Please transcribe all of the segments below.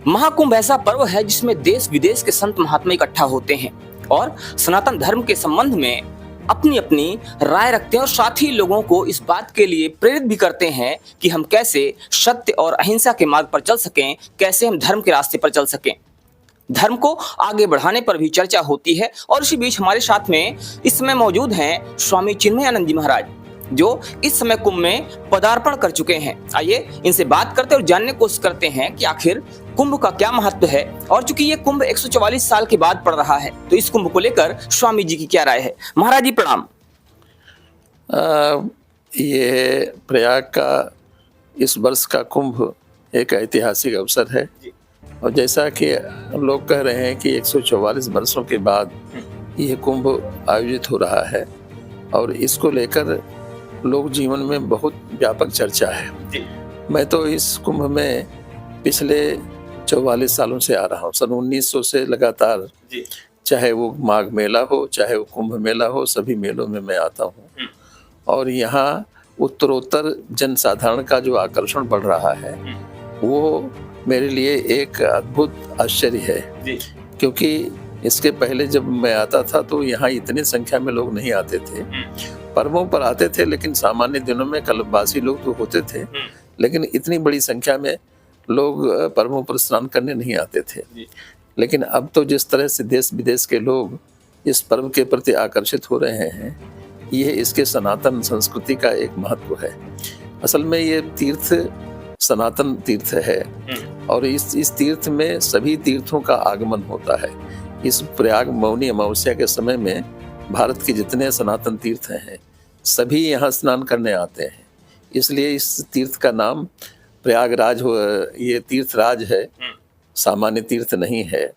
महाकुंभ ऐसा पर्व है जिसमें देश विदेश के संत महात्मा इकट्ठा होते हैं और सनातन धर्म के संबंध में अपनी अपनी राय रखते हैं और साथ ही लोगों को इस बात के लिए प्रेरित भी करते हैं कि हम कैसे सत्य और अहिंसा के मार्ग पर चल सकें, कैसे हम धर्म के रास्ते पर चल सकें। धर्म को आगे बढ़ाने पर भी चर्चा होती है और इसी बीच हमारे साथ में इस समय मौजूद हैं स्वामी चिन्मयानंद जी महाराज, जो इस समय कुंभ में पदार्पण कर चुके हैं। आइए इनसे बात करते और जानने की कोशिश करते हैं कि आखिर कुंभ का क्या महत्व है और चूंकि ये कुंभ 144 साल के बाद पड़ रहा है तो इस कुंभ को लेकर स्वामी जी की क्या राय है। महाराज जी प्रणाम। ये प्रयाग का इस वर्ष का कुंभ एक ऐतिहासिक अवसर है और जैसा कि लोग कह रहे हैं कि 144 वर्षों के बाद यह कुंभ आयोजित हो रहा है और इसको लेकर लोग जीवन में बहुत व्यापक चर्चा है। मैं तो इस कुंभ में पिछले 44 सालों से आ रहा हूँ, सन 1900 से लगातार, चाहे वो माघ मेला हो चाहे वो कुंभ मेला हो, सभी मेलों में मैं आता हूँ और यहाँ उत्तरोत्तर जनसाधारण का जो आकर्षण बढ़ रहा है वो मेरे लिए एक अद्भुत आश्चर्य है, क्योंकि इसके पहले जब मैं आता था तो यहाँ इतनी संख्या में लोग नहीं आते थे। पर्वों पर आते थे लेकिन सामान्य दिनों में कल्पवासी लोग तो होते थे, लेकिन इतनी बड़ी संख्या में लोग पर्वों पर स्नान करने नहीं आते थे। लेकिन अब तो जिस तरह से देश विदेश के लोग इस पर्व के प्रति आकर्षित हो रहे हैं, यह इसके सनातन संस्कृति का एक महत्व है। असल में ये तीर्थ सनातन तीर्थ है और इस तीर्थ में सभी तीर्थों का आगमन होता है। इस प्रयाग मौनी अमावस्या के समय में भारत के जितने सनातन तीर्थ हैं सभी यहाँ स्नान करने आते हैं, इसलिए इस तीर्थ का नाम प्रयागराज हो। ये तीर्थराज है, सामान्य तीर्थ नहीं है।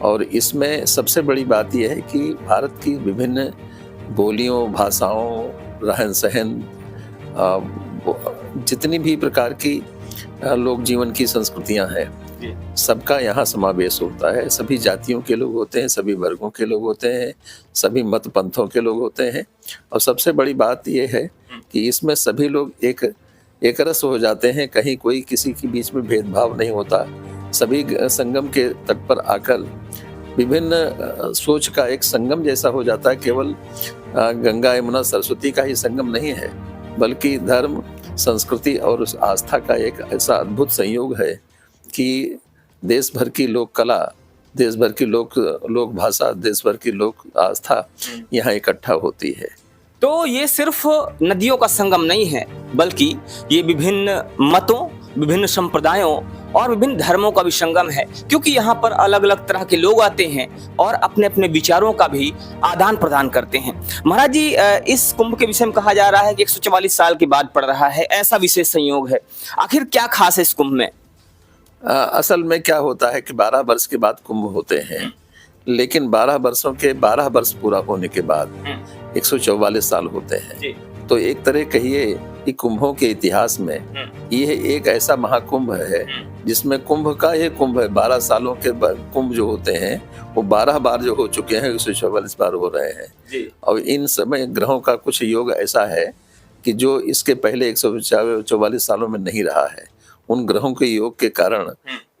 और इसमें सबसे बड़ी बात यह है कि भारत की विभिन्न बोलियों, भाषाओं, रहन सहन, जितनी भी प्रकार की लोक जीवन की संस्कृतियां हैं, सबका यहाँ समावेश होता है। सभी जातियों के लोग होते हैं, सभी वर्गों के लोग होते हैं, सभी मत पंथों के लोग होते हैं। और सबसे बड़ी बात यह है कि इसमें सभी लोग एक रस हो जाते हैं, कहीं कोई किसी के बीच में भेदभाव नहीं होता। सभी संगम के तट पर आकर विभिन्न सोच का एक संगम जैसा हो जाता है। केवल गंगा यमुना सरस्वती का ही संगम नहीं है, बल्कि धर्म, संस्कृति और उस आस्था का एक ऐसा अद्भुत संयोग है कि देश भर की लोक कला, देश भर की लोक भाषा, देश भर की लोक आस्था यहाँ इकट्ठा होती है। तो ये सिर्फ नदियों का संगम नहीं है, बल्कि ये विभिन्न मतों, विभिन्न संप्रदायों और विभिन्न धर्मों का भी संगम है, क्योंकि यहाँ पर अलग अलग तरह के लोग आते हैं और अपने अपने विचारों का भी आदान प्रदान करते हैं। महाराज जी, इस कुंभ के विषय में कहा जा रहा है कि 144 साल के बाद पड़ रहा है, ऐसा विशेष संयोग है। आखिर क्या खास है इस कुंभ में? असल में क्या होता है कि 12 वर्ष के बाद कुंभ होते हैं, लेकिन 12 वर्षों के 12 वर्ष पूरा होने के बाद 144 साल होते हैं। तो एक तरह कहिए कि कुंभों के इतिहास में यह एक ऐसा महाकुंभ है जिसमें कुंभ का ये कुंभ है। 12 सालों के कुंभ जो होते हैं वो 12 बार जो हो चुके हैं, 144 बार हो रहे हैं। और इन समय ग्रहों का कुछ योग ऐसा है कि जो इसके पहले 144 सालों में नहीं रहा है। उन ग्रहों के योग के कारण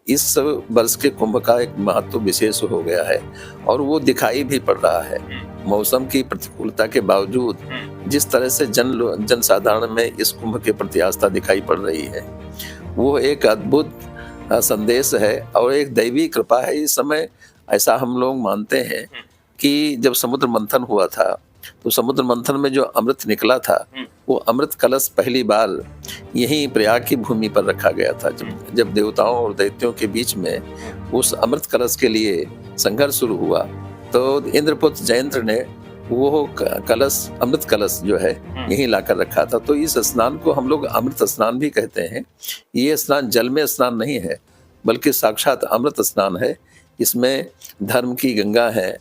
इस वर्ष के कुंभ का एक महत्व विशेष हो गया है और वो दिखाई भी पड़ रहा है। मौसम की प्रतिकूलता के बावजूद जिस तरह से जनसाधारण में इस कुंभ के प्रति आस्था दिखाई पड़ रही है, वो एक अद्भुत संदेश है और एक दैवी कृपा है। इस समय ऐसा हम लोग मानते हैं कि जब समुद्र मंथन हुआ था तो समुद्र मंथन में जो अमृत निकला था, वो अमृत कलश पहली बार यहीं प्रयाग की भूमि पर रखा गया था। जब देवताओं और दैत्यों के बीच में उस अमृत कलश के लिए संघर्ष शुरू हुआ तो इंद्रपुत्र जयंत्र ने वो कलश, अमृत कलश जो है, यहीं लाकर रखा था। तो इस स्नान को हम लोग अमृत स्नान भी कहते हैं। ये स्नान जल में स्नान नहीं है, बल्कि साक्षात अमृत स्नान है। इसमें धर्म की गंगा है,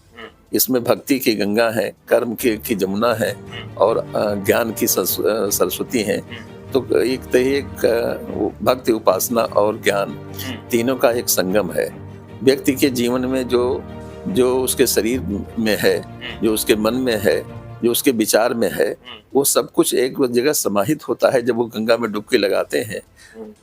इसमें भक्ति की गंगा है, कर्म की जमुना है और ज्ञान की सरस्वती है। तो एक भक्ति, उपासना और ज्ञान तीनों का एक संगम है। व्यक्ति के जीवन में जो उसके शरीर में है, जो उसके मन में है, जो उसके विचार में है, वो सब कुछ एक जगह समाहित होता है। जब वो गंगा में डुबकी लगाते हैं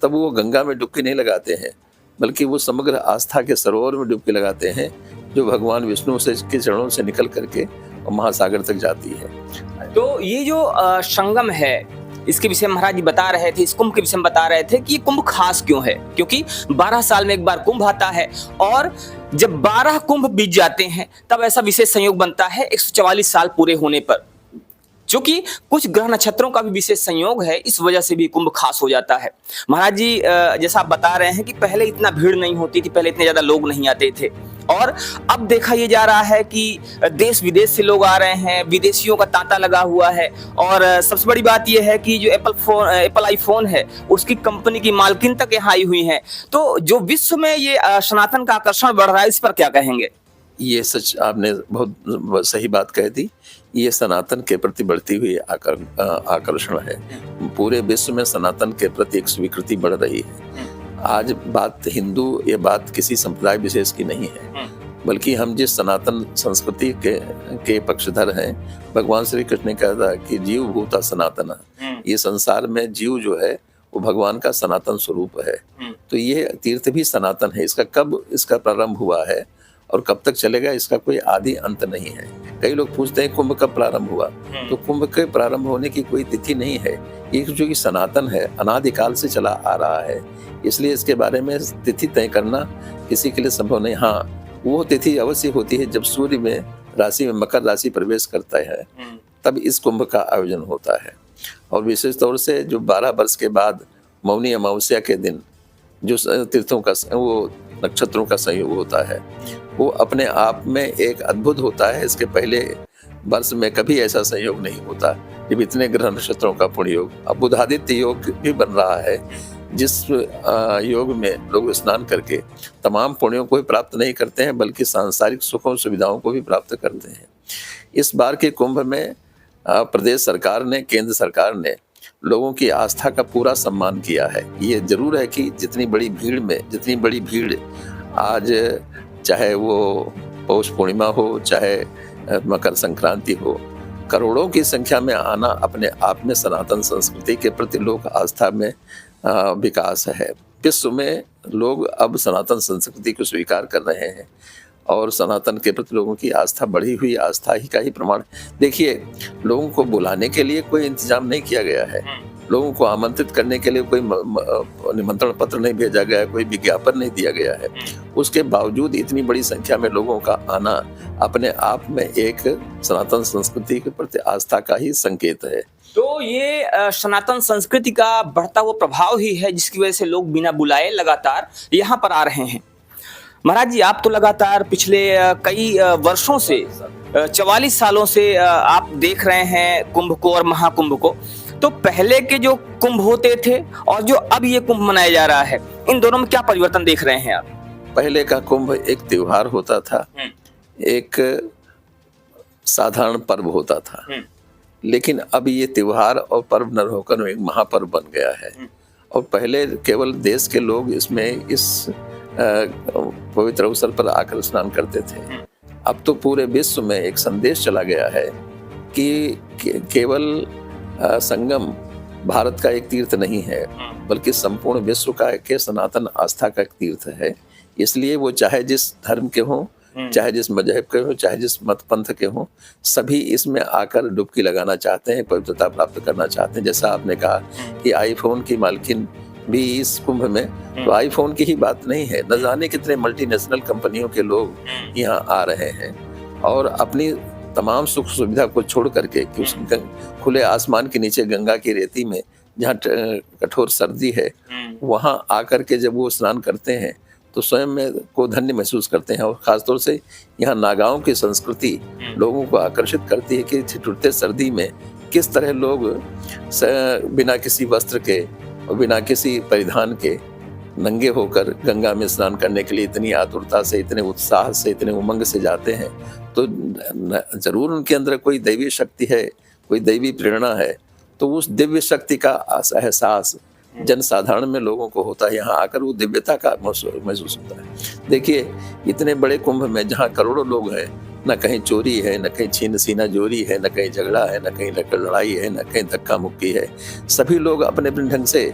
तब वो गंगा में डुबकी नहीं लगाते हैं, बल्कि वो समग्र आस्था के सरोवर में डुबकी लगाते हैं जो भगवान विष्णु से के चरणों से निकल करके महासागर तक जाती है। तो ये जो संगम है, इसके विषय में महाराज जी बता रहे थे, इस कुंभ के विषय में बता रहे थे कि ये कुंभ खास क्यों है, क्योंकि 12 साल में एक बार कुंभ आता है और जब 12 कुंभ बीत जाते हैं तब ऐसा विशेष संयोग बनता है 144 साल पूरे होने पर, क्योंकि कुछ ग्रह नक्षत्रों का भी विशेष संयोग है, इस वजह से भी कुंभ खास हो जाता है। महाराज जी जैसा आप बता रहे हैं कि पहले इतना भीड़ नहीं होती थी, पहले इतने ज्यादा लोग नहीं आते थे, और अब देखा ये जा रहा है कि देश विदेश से लोग आ रहे हैं, विदेशियों का तांता लगा हुआ है। और सबसे बड़ी बात यह है कि जो एप्पल आईफोन है उसकी कंपनी की मालकिन तक यहाँ आई हुई है। तो जो विश्व में ये सनातन का आकर्षण बढ़ रहा है, इस पर क्या कहेंगे? ये सच, आपने बहुत सही बात कह दी। ये सनातन के प्रति बढ़ती हुई आकर्षण है। पूरे विश्व में सनातन के प्रति एक स्वीकृति बढ़ रही है। आज बात हिंदू, ये बात किसी संप्रदाय विशेष की नहीं है, बल्कि हम जिस सनातन संस्कृति के पक्षधर हैं, भगवान श्री कृष्ण ने कहा था कि जीव भूता सनातन, ये संसार में जीव जो है वो भगवान का सनातन स्वरूप है। तो ये तीर्थ भी सनातन है। इसका कब इसका प्रारंभ हुआ है और कब तक चलेगा, इसका कोई आदि अंत नहीं है। कई लोग पूछते हैं कुंभ कब प्रारंभ हुआ, तो कुंभ के प्रारंभ होने की कोई तिथि नहीं है। ये जो कि सनातन है, अनादिकाल से चला आ रहा है, इसलिए इसके बारे में तिथि तय करना किसी के लिए संभव नहीं। हाँ, वो तिथि अवश्य होती है जब सूर्य में राशि में मकर राशि प्रवेश करता है, तब इस कुंभ का आयोजन होता है। और विशेष तौर से जो 12 वर्ष के बाद मौनी अमावस्या के दिन जो तीर्थों का, वो नक्षत्रों का संयोग होता है, वो अपने आप में एक अद्भुत होता है। इसके पहले वर्ष में कभी ऐसा संयोग नहीं होता जब इतने ग्रह नक्षत्रों का पुण्य योग। अब बुधादित्य योग भी बन रहा है, जिस योग में लोग स्नान करके तमाम पुण्यों को भी प्राप्त नहीं करते हैं, बल्कि सांसारिक सुखों सुविधाओं को भी प्राप्त करते हैं। इस बार के कुंभ में प्रदेश सरकार ने, केंद्र सरकार ने लोगों की आस्था का पूरा सम्मान किया है। ये जरूर है कि जितनी बड़ी भीड़ आज, चाहे वो पौष पूर्णिमा हो, चाहे मकर संक्रांति हो, करोड़ों की संख्या में आना अपने आप में सनातन संस्कृति के प्रति लोक आस्था में विकास है। विश्व में लोग अब सनातन संस्कृति को स्वीकार कर रहे हैं और सनातन के प्रति लोगों की आस्था बढ़ी हुई आस्था ही का ही प्रमाण। देखिए, लोगों को बुलाने के लिए कोई इंतजाम नहीं किया गया है, लोगों को आमंत्रित करने के लिए कोई निमंत्रण पत्र नहीं भेजा गया है, कोई विज्ञापन नहीं दिया गया है। उसके बावजूद इतनी बड़ी संख्या में लोगों का आना अपने आप में एक सनातन संस्कृति के प्रति आस्था का ही संकेत है। तो ये सनातन संस्कृति का बढ़ता हुआ प्रभाव ही है जिसकी वजह से लोग बिना बुलाए लगातार यहाँ पर आ रहे हैं। महाराज जी, आप तो लगातार पिछले कई वर्षों से, 44 सालों से आप देख रहे हैं कुंभ को और महाकुंभ को। तो पहले के जो कुंभ होते थे और जो अब ये कुंभ मनाया जा रहा है, इन दोनों में क्या परिवर्तन देख रहे हैं आप? पहले का कुंभ एक त्योहार होता था, एक साधारण पर्व होता था, लेकिन अब ये त्योहार और पर्व न होकर एक महापर्व बन गया है। और पहले केवल देश के लोग इसमें इस पवित्र अवसर पर आकर स्नान करते थे। अब तो पूरे विश्व में एक संदेश चला गया है कि केवल संगम भारत का एक तीर्थ नहीं है, बल्कि संपूर्ण विश्व का एक सनातन आस्था का एक तीर्थ है। इसलिए वो चाहे जिस धर्म के हों, चाहे जिस मजहब के हों, चाहे जिस मत पंथ के हों, सभी इसमें आकर डुबकी लगाना चाहते हैं, पवित्रता प्राप्त करना चाहते हैं। जैसा आपने कहा कि आईफोन की मालकिन भी इस कुंभ में, तो आईफोन की ही बात नहीं है, न जाने कितने मल्टीनेशनल कंपनियों के लोग यहाँ आ रहे हैं और अपनी तमाम सुख सुविधा को छोड़ करके कि उस खुले आसमान के नीचे गंगा की रेती में जहाँ कठोर सर्दी है, वहाँ आकर के जब वो स्नान करते हैं तो स्वयं में को धन्य महसूस करते हैं। और ख़ासतौर से यहाँ नागाओं की संस्कृति लोगों को आकर्षित करती है कि ठिठुरते सर्दी में किस तरह लोग बिना किसी वस्त्र के और बिना किसी परिधान के नंगे होकर गंगा में स्नान करने के लिए इतनी आतुरता से, इतने उत्साह से, इतने उमंग से जाते हैं। तो जरूर उनके अंदर कोई दैवी शक्ति है, कोई दैवी प्रेरणा है। तो उस दिव्य शक्ति का एहसास जनसाधारण में लोगों को होता है, यहाँ आकर वो दिव्यता का महसूस होता है। देखिए, इतने बड़े कुंभ में जहाँ करोड़ों लोग हैं, न कहीं चोरी है, न कहीं छीन सीना जोरी है, न कहीं झगड़ा है, न कहीं लड़ाई है, न कहीं धक्का मुक्की है। सभी लोग अपने अपने ढंग से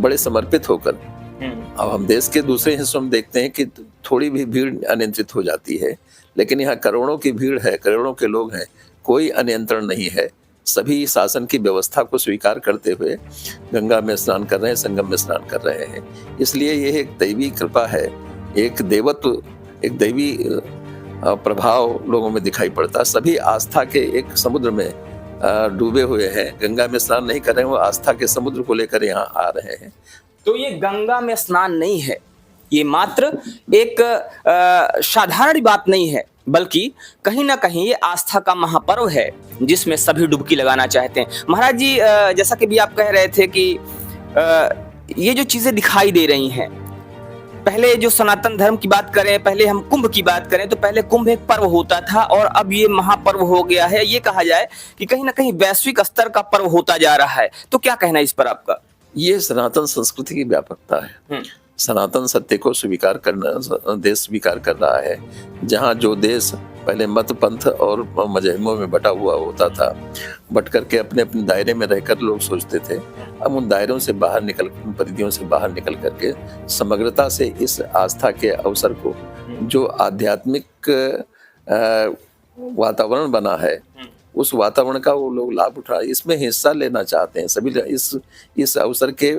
बड़े समर्पित होकर अब हम देश के दूसरे हिस्सों में देखते हैं कि थोड़ी भी भीड़ अनियंत्रित हो जाती है, लेकिन यहाँ करोड़ों की भीड़ है, करोड़ों के लोग हैं, कोई अनियंत्रण नहीं है। सभी शासन की व्यवस्था को स्वीकार करते हुए गंगा में स्नान कर रहे हैं, संगम में स्नान कर रहे हैं। इसलिए यह एक दैवी कृपा है, एक देवत्व, एक दैवी प्रभाव लोगों में दिखाई पड़ता है। सभी आस्था के एक समुद्र में डूबे हुए हैं, गंगा में स्नान नहीं कर रहे हैं, वो आस्था के समुद्र को लेकर यहाँ आ रहे हैं। तो ये गंगा में स्नान नहीं है, ये मात्र एक साधारण बात नहीं है, बल्कि कहीं ना कहीं ये आस्था का महापर्व है जिसमें सभी डुबकी लगाना चाहते हैं। महाराज जी, जैसा कि भी आप कह रहे थे कि ये जो चीजें दिखाई दे रही हैं, पहले जो सनातन धर्म की बात करें, पहले हम कुंभ की बात करें तो पहले कुंभ एक पर्व होता था और अब ये महापर्व हो गया है। ये कहा जाए कि कहीं ना कहीं वैश्विक स्तर का पर्व होता जा रहा है। तो क्या कहना है इस पर आपका? ये सनातन संस्कृति की व्यापकता है। सनातन सत्य को स्वीकार करना देश स्वीकार कर रहा है। जहाँ जो देश पहले मत पंथ और मजहबों में बटा हुआ होता था, बट करके अपने अपने दायरे में रहकर लोग सोचते थे, अब उन दायरों से बाहर निकल, परिधियों से बाहर निकल करके समग्रता से इस आस्था के अवसर को, जो आध्यात्मिक वातावरण बना है, उस वातावरण का वो लोग लाभ उठा, इसमें हिस्सा लेना चाहते हैं। सभी इस अवसर के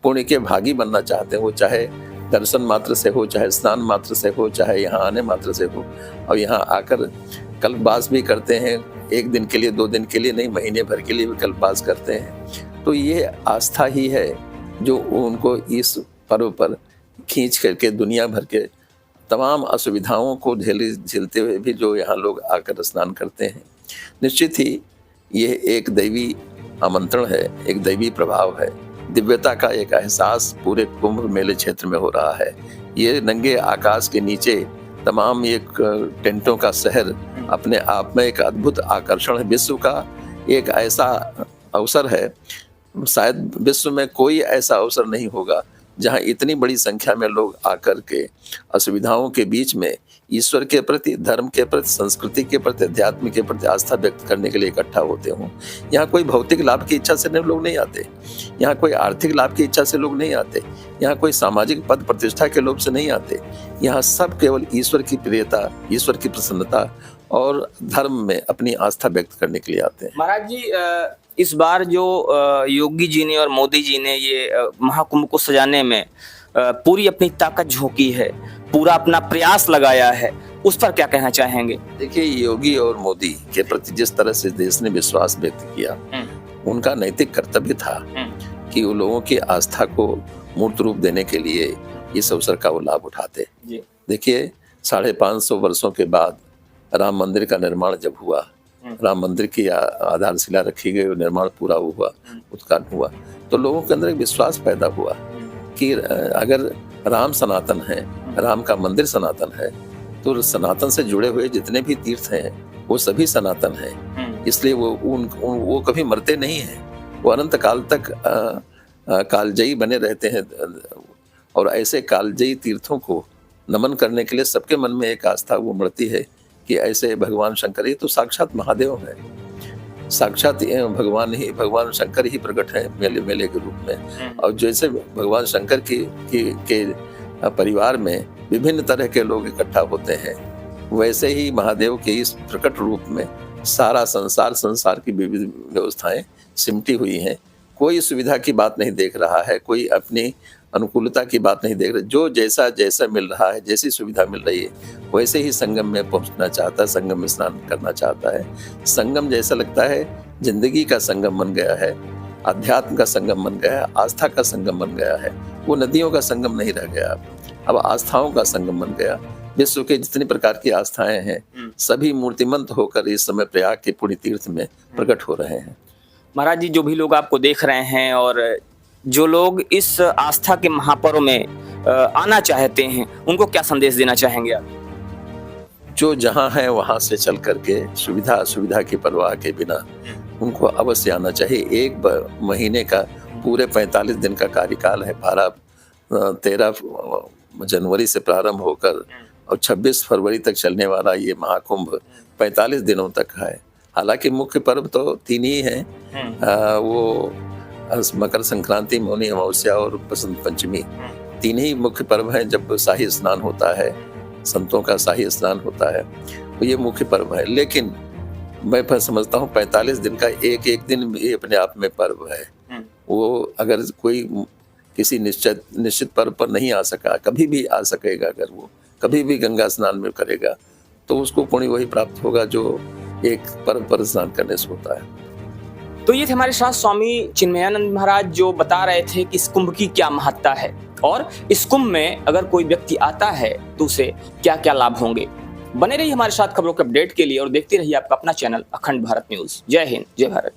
पुण्य के भागी बनना चाहते हैं। वो चाहे दर्शन मात्र से हो, चाहे स्नान मात्र से हो, चाहे यहाँ आने मात्र से हो, और यहाँ आकर कल्पवास भी करते हैं। एक दिन के लिए, 2 दिन के लिए नहीं, महीने भर के लिए भी कल्पवास करते हैं। तो ये आस्था ही है जो उनको इस पर्व पर खींच करके दुनिया भर के तमाम असुविधाओं को झेलते हुए भी जो यहाँ लोग आकर स्नान करते हैं। निश्चित ही ये एक दैवी आमंत्रण है, एक दैवी प्रभाव है। दिव्यता का एक एहसास पूरे कुंभ मेले क्षेत्र में हो रहा है। ये नंगे आकाश के नीचे तमाम एक टेंटों का शहर अपने आप में एक अद्भुत आकर्षण है। विश्व का एक ऐसा अवसर है, शायद विश्व में कोई ऐसा अवसर नहीं होगा जहां इतनी बड़ी संख्या में लोग आकर के असुविधाओं के बीच में ईश्वर के प्रति, धर्म के प्रति, संस्कृति के प्रति, अध्यात्म के प्रति आस्था व्यक्त करने के लिए इकट्ठा होते हों। यहाँ कोई भौतिक लाभ की इच्छा से लोग नहीं आते, यहाँ कोई आर्थिक लाभ की इच्छा से लोग नहीं आते, यहाँ कोई सामाजिक पद प्रतिष्ठा के लोभ से नहीं आते। यहाँ सब केवल ईश्वर की प्रियता, ईश्वर की प्रसन्नता और धर्म में अपनी आस्था व्यक्त करने के लिए आते हैं। महाराज जी, इस बार जो योगी जी ने और मोदी जी ने ये महाकुंभ को सजाने में पूरी अपनी ताकत झोंकी है, पूरा अपना प्रयास लगाया है, उस पर क्या कहना चाहेंगे? देखिए, योगी और मोदी के प्रति जिस तरह से देश ने विश्वास व्यक्त किया, उनका नैतिक कर्तव्य था कि वो लोगों की आस्था को मूर्त रूप देने के लिए इस अवसर का वो लाभ उठाते। देखिए, 550 वर्षों के बाद राम मंदिर का निर्माण जब हुआ, राम मंदिर की आधारशिला रखी गई, निर्माण पूरा हुआ, उद्घाटन हुआ, तो लोगों के अंदर एक विश्वास पैदा हुआ कि अगर राम सनातन है, राम का मंदिर सनातन है, तो सनातन से जुड़े हुए जितने भी तीर्थ हैं वो सभी सनातन हैं। इसलिए वो कभी मरते नहीं हैं, वो अनंत काल तक कालजयी बने रहते हैं। और ऐसे कालजयी तीर्थों को नमन करने के लिए सबके मन में एक आस्था वो बढ़ती है कि ऐसे भगवान शंकर, ही तो साक्षात महादेव है, साक्षात भगवान शंकर ही प्रकट है मेले के रूप में। और जैसे भगवान शंकर के परिवार में विभिन्न तरह के लोग इकट्ठा होते हैं, वैसे ही महादेव के इस प्रकट रूप में सारा संसार की विविध व्यवस्थाएं सिमटी हुई हैं। कोई सुविधा की बात नहीं देख रहा है, कोई अपनी अनुकूलता की बात नहीं देख रहा। जो जैसा मिल रहा है, जैसी सुविधा मिल रही है, वैसे ही संगम में पहुंचना चाहता है, संगम में स्नान करना चाहता है। संगम जैसा लगता है जिंदगी का संगम बन गया है, अध्यात्म का संगम बन गया है, आस्था का संगम बन गया है। वो नदियों का संगम नहीं रह गया, अब आस्थाओं का संगम बन गया। विश्व के जितनी प्रकार की आस्थाएं हैं सभी मूर्तिमंत होकर इस समय प्रयाग के पुण्य तीर्थ में प्रकट हो रहे हैं। महाराज जी, जो भी लोग आपको देख रहे हैं और जो लोग इस आस्था के महापर्व में आना चाहते हैं, उनको क्या संदेश देना चाहेंगे आप? जो जहाँ है वहाँ से चल करके सुविधा की परवाह के बिना उनको अवश्य आना चाहिए। 1 महीने का पूरे 45 दिन का कार्यकाल है। 13 जनवरी से प्रारंभ होकर और 26 फरवरी तक चलने वाला ये महाकुंभ 45 दिनों तक है। हालांकि मुख्य पर्व तो 3 ही हैं, वो मकर संक्रांति, मौनी अमावस्या और बसंत पंचमी। तीन ही मुख्य पर्व हैं। जब शाही स्नान होता है, संतों का शाही स्नान होता है, तो ये मुख्य पर्व है। लेकिन मैं फिर समझता हूँ 45 दिन का एक एक दिन भी अपने आप में पर्व है। वो अगर कोई किसी निश्चित पर्व पर नहीं आ सका, कभी भी आ सकेगा, अगर वो कभी भी गंगा स्नान में करेगा तो उसको पुण्य वही प्राप्त होगा जो एक पर्व पर स्नान करने से होता है। तो ये थे हमारे साथ स्वामी चिन्मयानंद महाराज, जो बता रहे थे कि इस कुंभ की क्या महत्ता है और इस कुंभ में अगर कोई व्यक्ति आता है तो उसे क्या क्या लाभ होंगे। बने रहिए हमारे साथ खबरों के अपडेट के लिए और देखते रहिए आपका अपना चैनल अखंड भारत न्यूज। जय हिंद, जय भारत।